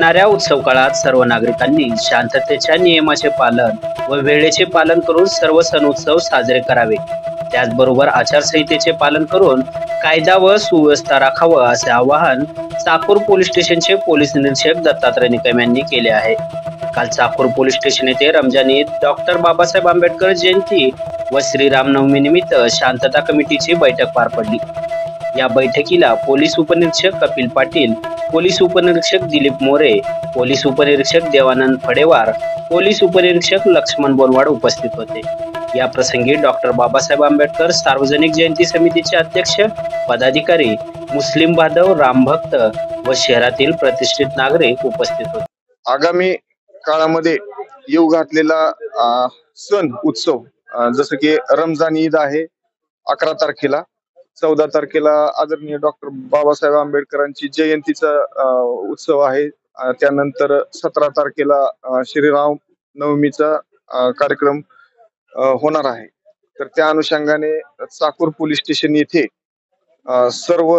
येणाऱ्या उत्सव काळात सर्व नागरिकांनी शांततेच्या नियमाचे पालन व वेळेचे पालन करून सर्व सण उत्सव साजरे करावे। त्याचबरोबर आचारसंहितेचे पालन करून कायदा व सुव्यवस्था राखावं असे आवाहन चाकूर पोलीस स्टेशनचे पोलीस निरीक्षक दत्तात्रय निकम यांनी केले आहे। काल चाकूर पोलीस स्टेशन येथे रमजान ईद, डॉक्टर बाबासाहेब आंबेडकर जयंती व श्रीरामनवमी निमित्त शांतता कमिटीची बैठक पार पडली। या बैठकीला पोलीस उपनिरीक्षक कपिल पाटील, पोलीस उपनिरीक्षक दिलीप मोरे, पोलीस उपनिरीक्षक देवानंद फडेवार, पोलीस उपनिरीक्षक लक्ष्मण बोरवाड उपस्थित होते। या प्रसंगी डॉक्टर बाबासाहेब आंबेडकर सार्वजनिक जयंती समितीचे अध्यक्ष, पदाधिकारी, मुस्लिम बांधव, रामभक्त व शहरातील प्रतिष्ठित नागरिक उपस्थित होते। आगामी काळामध्ये येऊ घातलेला सण उत्सव जसं की रमजान ईद आहे 11 तारखेला, 14 तारखेला आदरणीय डॉक्टर बाबासाहेब आंबेडकरांची जयंतीचा उत्सव आहे, त्यानंतर 17 तारखेला श्रीराम नवमीचा कार्यक्रम होणार आहे। तर त्या अनुषंगाने चाकूर पोलीस स्टेशन येथे सर्व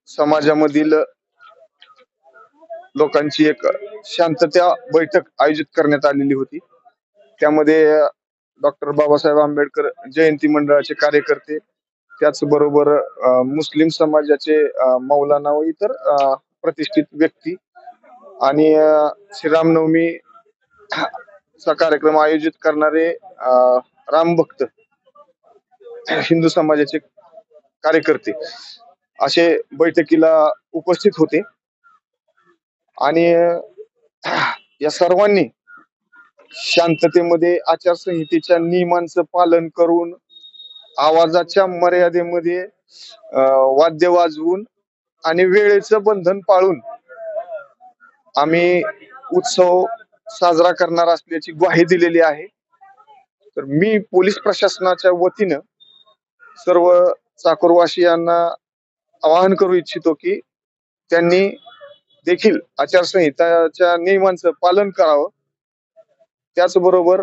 समाजामधील लोकांची एक शांतता बैठक आयोजित करण्यात आलेली होती। त्यामध्ये डॉक्टर बाबासाहेब आंबेडकर जयंती मंडळाचे कार्यकर्ते, त्याचबरोबर मुस्लिम समाजाचे मौलाना व इतर प्रतिष्ठित व्यक्ती आणि श्रीरामनवमी चा कार्यक्रम आयोजित करणारे रामभक्त हिंदू समाजाचे कार्यकर्ते असे बैठकीला उपस्थित होते। आणि या सर्वांनी शांततेमध्ये आचारसंहितेच्या नियमांचं पालन करून आवाजाच्या मर्यादेमध्ये वाद्य वाजवून आणि वेळेचं बंधन पाळून आम्ही उत्सव साजरा करणार असल्याची ग्वाही दिलेली आहे। तर मी पोलीस प्रशासनाच्या वतीनं सर्व चाकूरवासियांना आवाहन करू इच्छितो की त्यांनी देखील आचारसंहिताच्या नियमांचं पालन करावं। त्याचबरोबर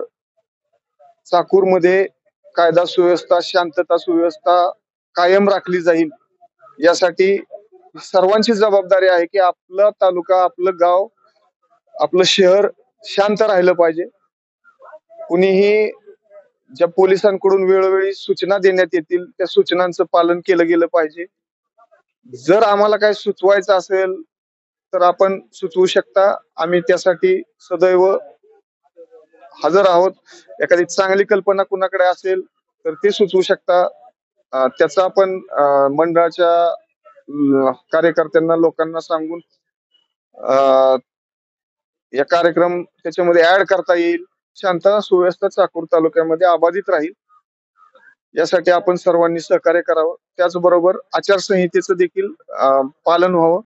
चाकूरमध्ये कायदा सुव्यवस्था, शांतता सुव्यवस्था कायम राखली जाईल यासाठी सर्वांची जबाबदारी आहे की आपला तालुका, आपलं गाव, आपलं शहर शांत राहिलं पाहिजे। कुणीही ज्या पोलिसांकडून वेळोवेळी सूचना देण्यात येतील त्या सूचनांचं पालन केलं गेलं पाहिजे। जर आम्हाला काही सुचवायचं असेल तर आपण सुचवू शकता, आम्ही त्यासाठी सदैव हजर आहोत। एखादी चांगली कल्पना कुणाकडे असेल तर ते सुचवू शकता, त्याचा आपण मंडळाच्या कार्यकर्त्यांना, लोकांना सांगून या कार्यक्रम त्याच्यामध्ये ऍड करता येईल। शांतता सुव्यवस्था चाकूर तालुक्यामध्ये अबाधित राहील यासाठी आपण सर्वांनी सहकार्य करावं। त्याचबरोबर आचारसंहितेचं देखील पालन व्हावं।